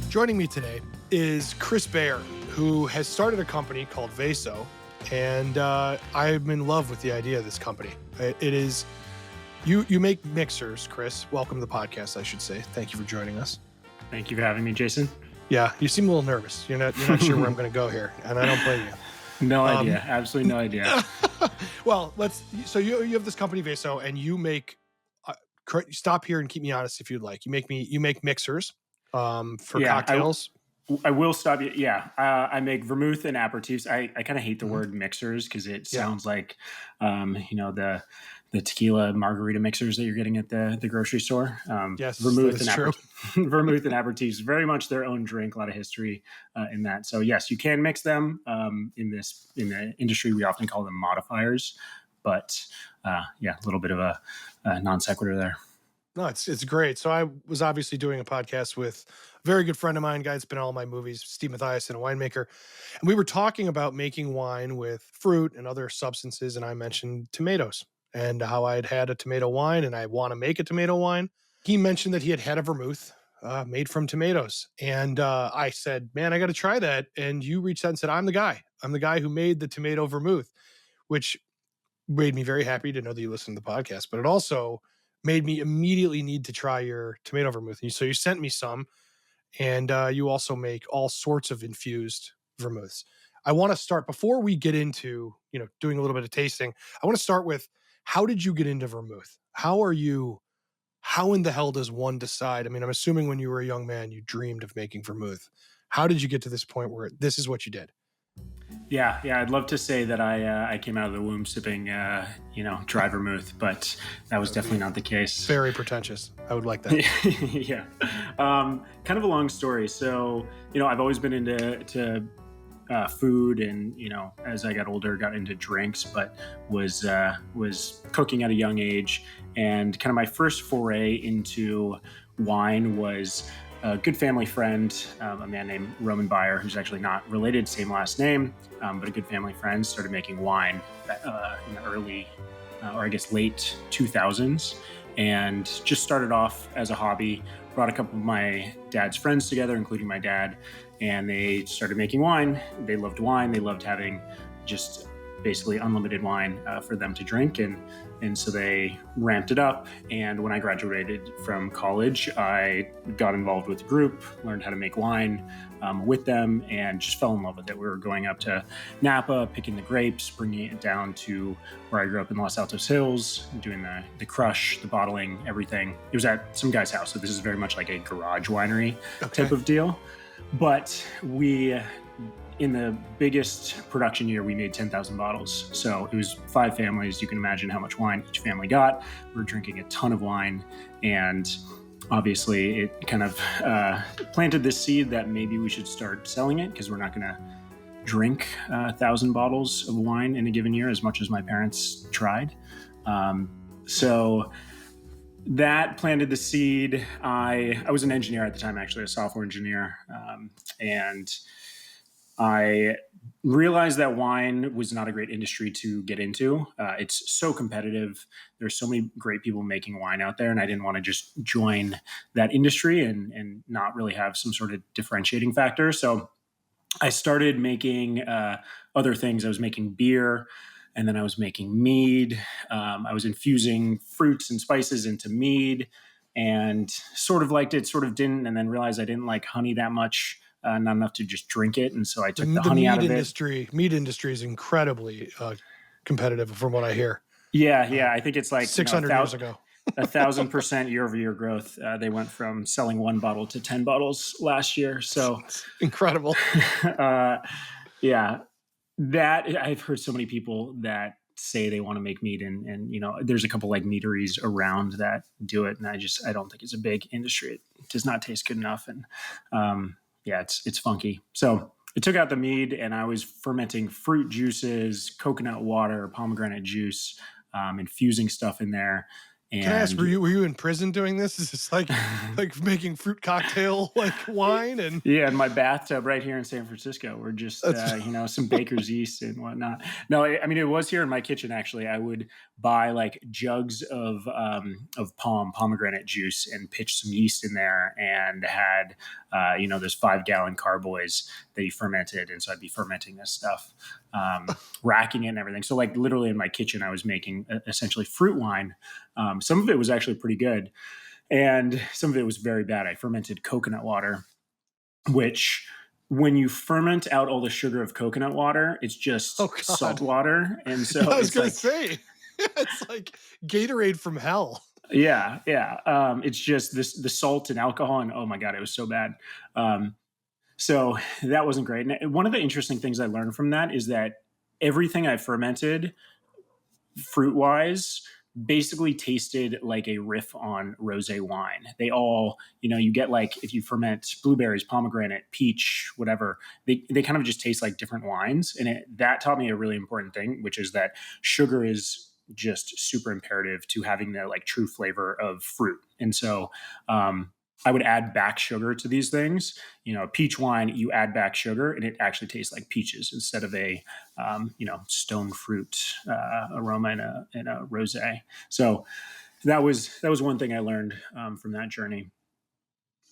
Joining me today is Chris Beyer, who has started a company called Vaso, and I'm in love with the idea of this company. It is, you make mixers, Chris. Welcome to the podcast, I should say. Thank you for joining us. Thank you for having me, Jason. Yeah, you seem a little nervous. You're not sure where I'm going to go here, and I don't blame you. No idea. Absolutely no idea. Well, so you have this company, Vaso, and you make, stop here and keep me honest if you'd like. You make mixers for cocktails. I will stop you. Yeah. I make vermouth and aperitifs. I kind of hate the word mixers because it sounds like, the tequila margarita mixers that you're getting at the grocery store. Yes, vermouth that is true. Vermouth and aperitifs, very much their own drink, a lot of history in that. So yes, you can mix them. In the industry, we often call them modifiers, but a little bit of a non sequitur there. No, it's great. So I was obviously doing a podcast with a very good friend of mine, guy that's been in all my movies, Steve Mathias, and a winemaker. And we were talking about making wine with fruit and other substances. And I mentioned tomatoes and how I had a tomato wine and I want to make a tomato wine. He mentioned that he had a vermouth made from tomatoes. And I said, man, I got to try that. And you reached out and said, I'm the guy. I'm the guy who made the tomato vermouth, which made me very happy to know that you listened to the podcast. But it also made me immediately need to try your tomato vermouth. So you sent me some, and you also make all sorts of infused vermouths. I want to start, before we get into, doing a little bit of tasting, I want to start with, how did you get into vermouth? How in the hell does one decide? I mean, I'm assuming when you were a young man, you dreamed of making vermouth. How did you get to this point where this is what you did? Yeah. I'd love to say that I came out of the womb sipping, dry vermouth, but that was definitely not the case. Very pretentious. I would like that. Yeah. Kind of a long story. So, I've always been into food, and as I got older, got into drinks, but was cooking at a young age. And kind of my first foray into wine was a good family friend, a man named Beyer, who's actually not related, same last name, but a good family friend, started making wine in the early, late 2000s, and just started off as a hobby. Brought a couple of my dad's friends together, including my dad, and they started making wine. They loved wine. They loved having just basically unlimited wine for them to drink. And so they ramped it up. And when I graduated from college, I got involved with the group, learned how to make wine with them, and just fell in love with it. We were going up to Napa, picking the grapes, bringing it down to where I grew up in Los Altos Hills, doing the crush, the bottling, everything. It was at some guy's house. So this is very much like a garage winery type of deal. But in the biggest production year, we made 10,000 bottles. So it was 5 families. You can imagine how much wine each family got. We were drinking a ton of wine. And obviously it kind of planted this seed that maybe we should start selling it, because we're not going to drink 1,000 bottles of wine in a given year, as much as my parents tried. So that planted the seed. I was an engineer at the time, actually, a software engineer. And I realized that wine was not a great industry to get into. It's so competitive. There's so many great people making wine out there, and I didn't want to just join that industry and not really have some sort of differentiating factor. So I started making other things. I was making beer, and then I was making mead. I was infusing fruits and spices into mead, and sort of liked it, sort of didn't, and then realized I didn't like honey that much. Not enough to just drink it. And so I took the honey out of it. Meat industry is incredibly competitive from what I hear. Yeah. I think it's like 600 years ago. 1,000% year-over-year growth. They went from selling 1 bottle to 10 bottles last year. So it's incredible. Yeah, that I've heard so many people that say they want to make meat, and there's a couple like meaderies around that do it. And I don't think it's a big industry. It does not taste good enough. And, it's funky. So I took out the mead, and I was fermenting fruit juices, coconut water, pomegranate juice, infusing stuff in there. And can I ask, were you in prison doing this? Is this like making fruit cocktail like wine? And in my bathtub right here in San Francisco, we're just some baker's yeast and whatnot. No, I mean, it was here in my kitchen. Actually, I would buy like jugs of pomegranate juice and pitch some yeast in there, and had those 5-gallon carboys that you fermented. And so I'd be fermenting this stuff, racking it and everything. So like literally in my kitchen, I was making essentially fruit wine. Some of it was actually pretty good, and some of it was very bad. I fermented coconut water, which when you ferment out all the sugar of coconut water, it's Oh just God. salt water. And Yeah, so I was it's gonna like, say it's like Gatorade from hell. yeah, yeah. It's just the salt and alcohol, and oh my God, it was so bad. Um, so that wasn't great. And one of the interesting things I learned from that is that everything I fermented fruit wise basically tasted like a riff on rosé wine. They all, you get like if you ferment blueberries, pomegranate, peach, whatever, they kind of just taste like different wines. And that taught me a really important thing, which is that sugar is just super imperative to having the like true flavor of fruit. And so I would add back sugar to these things. Peach wine, you add back sugar and it actually tastes like peaches instead of a stone fruit aroma in a rosé. So that was one thing I learned from that journey.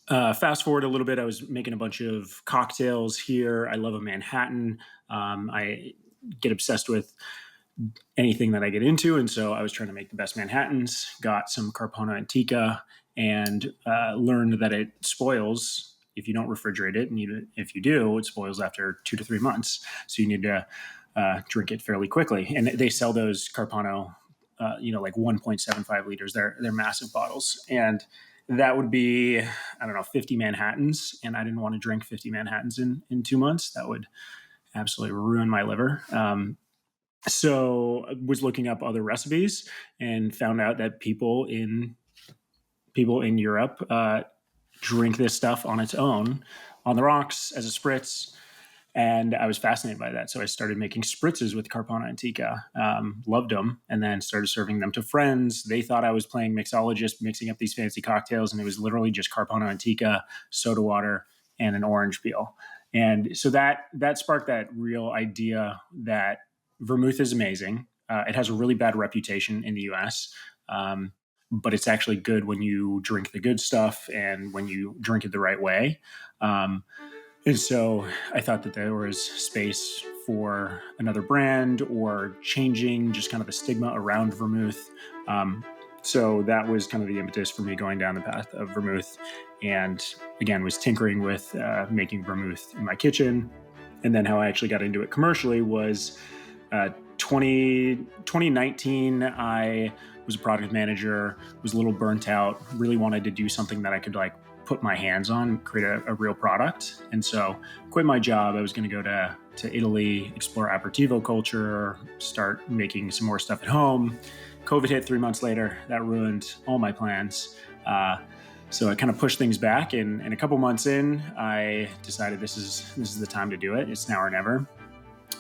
Fast forward a little bit, I was making a bunch of cocktails here. I love a Manhattan. I get obsessed with anything that I get into, and so I was trying to make the best Manhattans. Got some Carpona Antica, and learned that it spoils if you don't refrigerate it, and if you do, it spoils after 2 to 3 months. So you need to drink it fairly quickly. And they sell those Carpano, like 1.75 liters. They're massive bottles, and that would be, I don't know, 50 Manhattans. And I didn't want to drink 50 Manhattans in 2 months. That would absolutely ruin my liver. So I was looking up other recipes and found out that people in Europe drink this stuff on its own, on the rocks as a spritz. And I was fascinated by that. So I started making spritzes with Carpona Antica, loved them, and then started serving them to friends. They thought I was playing mixologist, mixing up these fancy cocktails, and it was literally just Carpona Antica, soda water, and an orange peel. And so that sparked that real idea that vermouth is amazing. It has a really bad reputation in the US, but it's actually good when you drink the good stuff and when you drink it the right way. And so I thought that there was space for another brand or changing just kind of the stigma around vermouth. So that was kind of the impetus for me going down the path of vermouth. And again, was tinkering with making vermouth in my kitchen. And then how I actually got into it commercially was 2019, I was a product manager, was a little burnt out, really wanted to do something that I could like put my hands on, create a real product. And so quit my job. I was going to go to Italy, explore aperitivo culture, start making some more stuff at home. COVID hit 3 months later. That ruined all my plans. So I kind of pushed things back. And a couple months in, I decided this is the time to do it. It's now or never.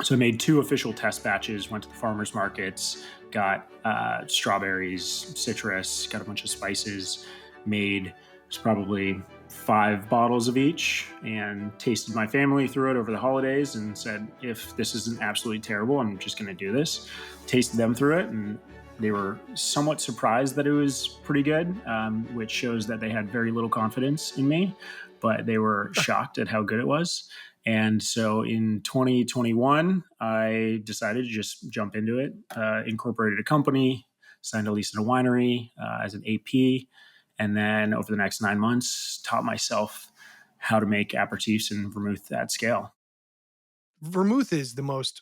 So I made 2 official test batches, went to the farmers markets, got strawberries, citrus, got a bunch of spices, made probably 5 bottles of each, and tasted my family through it over the holidays and said, if this isn't absolutely terrible, I'm just going to do this. Tasted them through it, and they were somewhat surprised that it was pretty good, which shows that they had very little confidence in me, but they were shocked at how good it was. And so in 2021, I decided to just jump into it, incorporated a company, signed a lease at a winery as an AP, and then over the next 9 months, taught myself how to make aperitifs and vermouth at scale. Vermouth is the most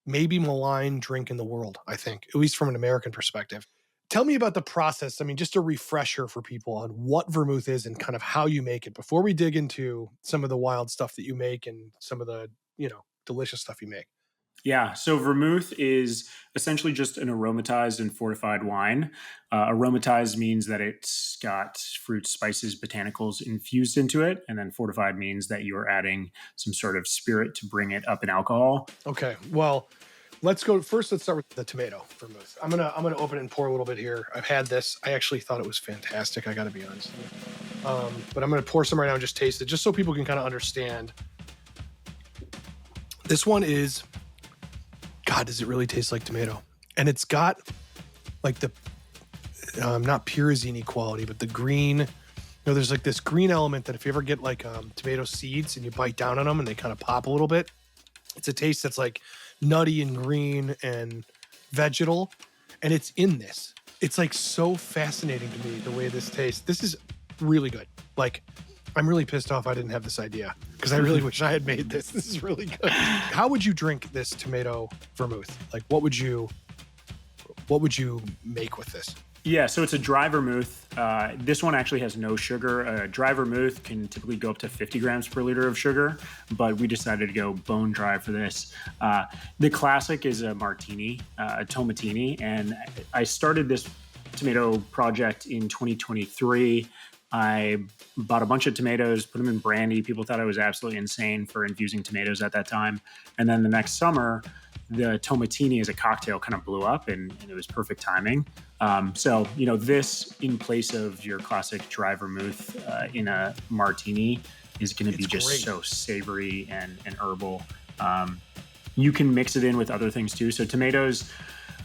maybe maligned drink in the world, I think, at least from an American perspective. Tell me about the process. I mean, just a refresher for people on what vermouth is and kind of how you make it before we dig into some of the wild stuff that you make and some of the, delicious stuff you make. Yeah, so vermouth is essentially just an aromatized and fortified wine. Aromatized means that it's got fruits, spices, botanicals infused into it, and then fortified means that you're adding some sort of spirit to bring it up in alcohol. Okay. Well, let's go first. Let's start with the tomato vermouth. I'm gonna open it and pour a little bit here. I've had this. I actually thought it was fantastic. I got to be honest. But I'm gonna pour some right now and just taste it, just so people can kind of understand. This one is, God, does it really taste like tomato? And it's got like the not Pyrazini quality, but the green know, there's like this green element that if you ever get like tomato seeds and you bite down on them and they kind of pop a little bit, it's a taste that's like nutty and green and vegetal, and it's in this. It's like so fascinating to me the way this tastes. This is really good. Like, I'm really pissed off I didn't have this idea because I really wish I had made this. This is really good. How would you drink this tomato vermouth? Like, what would you make with this? Yeah, so it's a dry vermouth. This one actually has no sugar. A dry vermouth can typically go up to 50 grams per liter of sugar, but we decided to go bone dry for this. The classic is a martini, a tomatini, and I started this tomato project in 2023. I bought a bunch of tomatoes, put them in brandy. People thought I was absolutely insane for infusing tomatoes at that time. And then the next summer, the tomatini as a cocktail kind of blew up, and it was perfect timing. So, this in place of your classic dry vermouth in a martini is going to be just great. So savory and herbal. You can mix it in with other things too. So tomatoes,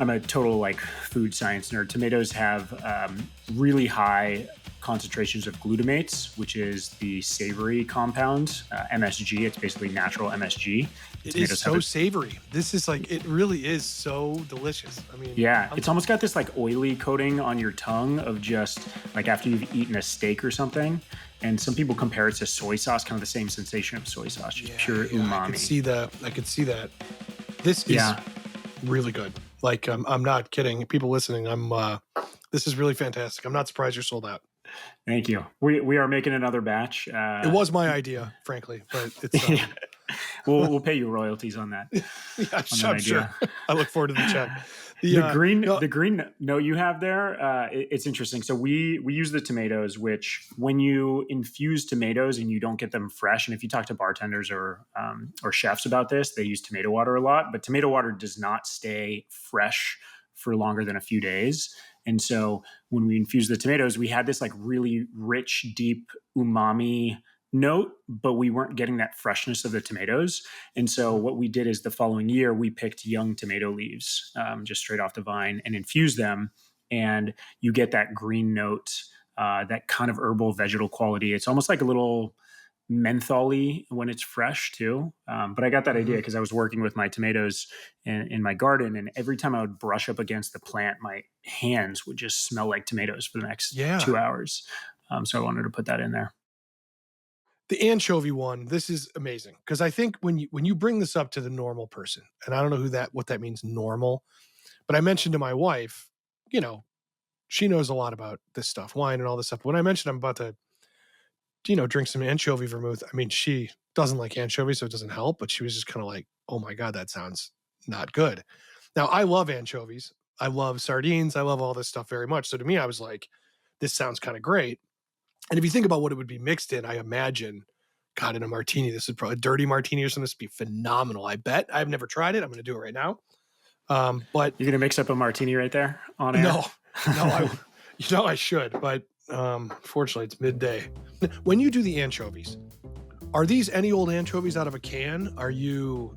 I'm a total like food science nerd. Tomatoes have really high concentrations of glutamates, which is the savory compound, MSG. It's basically natural MSG. It is so savory. This is like, it really is so delicious. I mean, yeah, it's almost got this like oily coating on your tongue of just like after you've eaten a steak or something. And some people compare it to soy sauce, kind of the same sensation of soy sauce, just pure umami. I could see that. This is really good. Like, I'm not kidding. People listening, this is really fantastic. I'm not surprised you're sold out. Thank you. We are making another batch. It was my idea, frankly, but it's we'll pay you royalties on that. Yeah, I'm sure. I look forward to the check. The green note you have there, it's interesting. So we use the tomatoes, which when you infuse tomatoes and you don't get them fresh, and if you talk to bartenders or chefs about this, they use tomato water a lot, but tomato water does not stay fresh for longer than a few days. And so when we infused the tomatoes, we had this like really rich, deep umami note, but we weren't getting that freshness of the tomatoes. And so what we did is the following year, we picked young tomato leaves just straight off the vine and infused them. And you get that green note, that kind of herbal vegetal quality. It's almost like a little mentholy when it's fresh too. But I got that idea because I was working with my tomatoes in my garden, and every time I would brush up against the plant, my hands would just smell like tomatoes for the next 2 hours. So I wanted to put that in there. The anchovy one, this is amazing because I think when you bring this up to the normal person, and I don't know what that means, normal, but I mentioned to my wife, she knows a lot about this stuff, wine and all this stuff. When I mentioned I'm about to drink some anchovy vermouth. I mean, she doesn't like anchovies, so it doesn't help, but she was just kind of like, oh my God, that sounds not good. Now, I love anchovies. I love sardines. I love all this stuff very much. So to me, I was like, this sounds kind of great. And if you think about what it would be mixed in, I imagine, God, in a martini, this would probably a dirty martini or something. This would be phenomenal. I bet. I've never tried it. I'm going to do it right now. But you're going to mix up a martini right there on air? No, I should, but fortunately it's midday. When you do the anchovies, are these any old anchovies out of a can? Are you,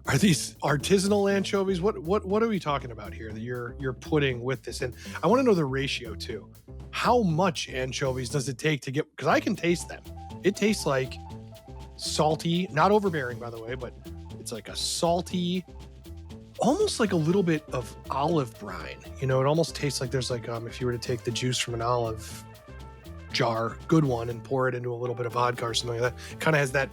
are these artisanal anchovies? What are we talking about here that you're putting with this? And I want to know the ratio too. How much anchovies does it take to get, because I can taste them. It tastes like salty, not overbearing by the way, but it's like a salty, almost like a little bit of olive brine. It almost tastes like there's like, if you were to take the juice from an olive jar, good one, and pour it into a little bit of vodka or something like that, it kind of has that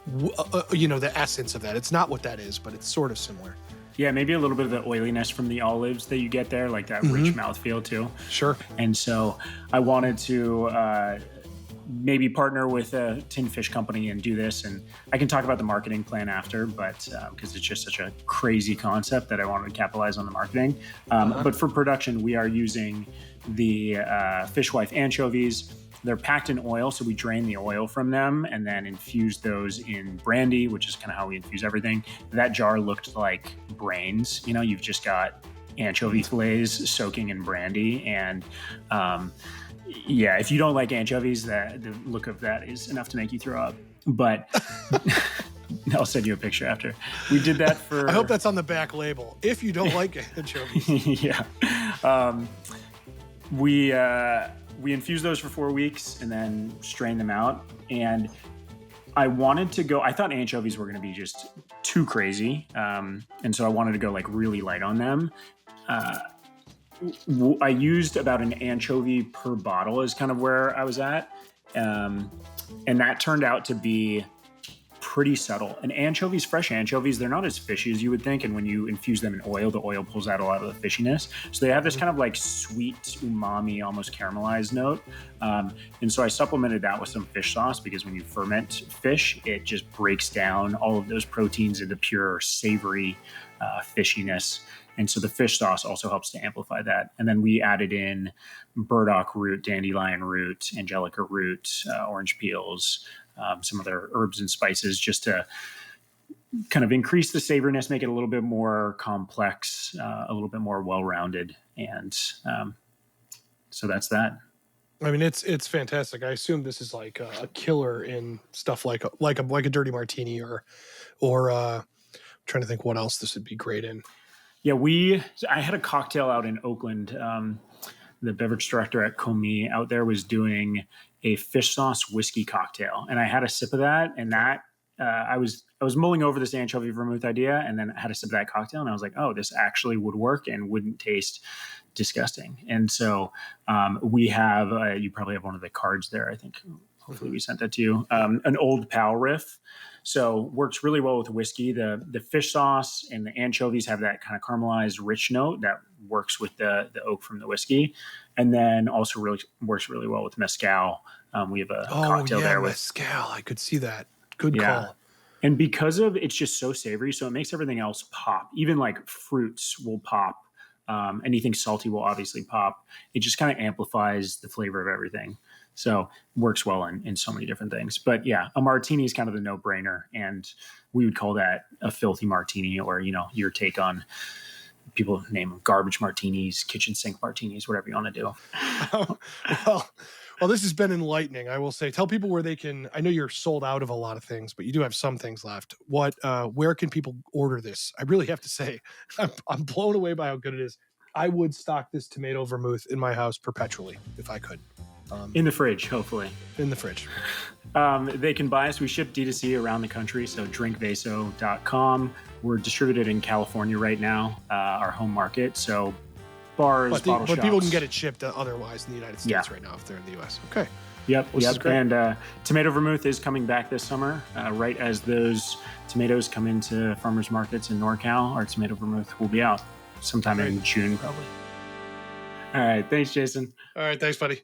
the essence of that. It's not what that is, but it's sort of similar. Yeah, maybe a little bit of the oiliness from the olives that you get there, like that rich mouthfeel too. Sure. And so I wanted to maybe partner with a tinned fish company and do this. And I can talk about the marketing plan after, but because it's just such a crazy concept that I wanted to capitalize on the marketing. But for production, we are using the Fishwife anchovies. They're packed in oil, so we drain the oil from them and then infuse those in brandy, which is kind of how we infuse everything. That jar looked like brains. You've just got anchovy fillets soaking in brandy. And if you don't like anchovies, the look of that is enough to make you throw up. But I'll send you a picture after. We did that for... I hope that's on the back label. If you don't like anchovies. Yeah. we infused those for 4 weeks and then strained them out. And I wanted to go, I thought anchovies were going to be just too crazy. And so I wanted to go like really light on them. Uh, I used about an anchovy per bottle is kind of where I was at. And that turned out to be pretty subtle. And anchovies, fresh anchovies, they're not as fishy as you would think. And when you infuse them in oil, the oil pulls out a lot of the fishiness. So they have this kind of like sweet, umami, almost caramelized note. And so I supplemented that with some fish sauce because when you ferment fish, it just breaks down all of those proteins into pure savory fishiness. And so the fish sauce also helps to amplify that. And then we added in burdock root, dandelion root, angelica root, orange peels, some other herbs and spices just to kind of increase the savoriness, make it a little bit more complex, a little bit more well-rounded. And so that's that. I mean, it's fantastic. I assume this is like a killer in stuff like a dirty martini or trying to think what else this would be great in. Yeah, I had a cocktail out in Oakland. The beverage director at Comey out there was doing a fish sauce whiskey cocktail, and I had a sip of that, and that I was mulling over this anchovy vermouth idea, and then I had a sip of that cocktail, and I was like, oh, this actually would work and wouldn't taste disgusting. And so we have you probably have one of the cards there. I think hopefully we sent that to you. An Old Pal riff. So works really well with whiskey. The fish sauce and the anchovies have that kind of caramelized rich note that works with the oak from the whiskey. And then also really works really well with mezcal. We have a cocktail there with mezcal. I could see that. Good call. And because of it's just so savory, so it makes everything else pop. Even like fruits will pop. Anything salty will obviously pop. It just kind of amplifies the flavor of everything. So works well in so many different things. But yeah, a martini is kind of the no-brainer. And we would call that a filthy martini, or, your take on people name them garbage martinis, kitchen sink martinis, whatever you want to do. Well, this has been enlightening. I will say, tell people where they can, I know you're sold out of a lot of things, but you do have some things left. Where can people order this? I really have to say, I'm blown away by how good it is. I would stock this tomato vermouth in my house perpetually if I could. In the fridge, hopefully. In the fridge. They can buy us. We ship D2C around the country, so drinkvaso.com. We're distributed in California right now, our home market. So bars, bottle shops. But people can get it shipped otherwise in the United States right now if they're in the U.S. Okay. Yep. And tomato vermouth is coming back this summer. Right as those tomatoes come into farmers markets in NorCal, our tomato vermouth will be out sometime in June, probably. All right. Thanks, Jason. All right. Thanks, buddy.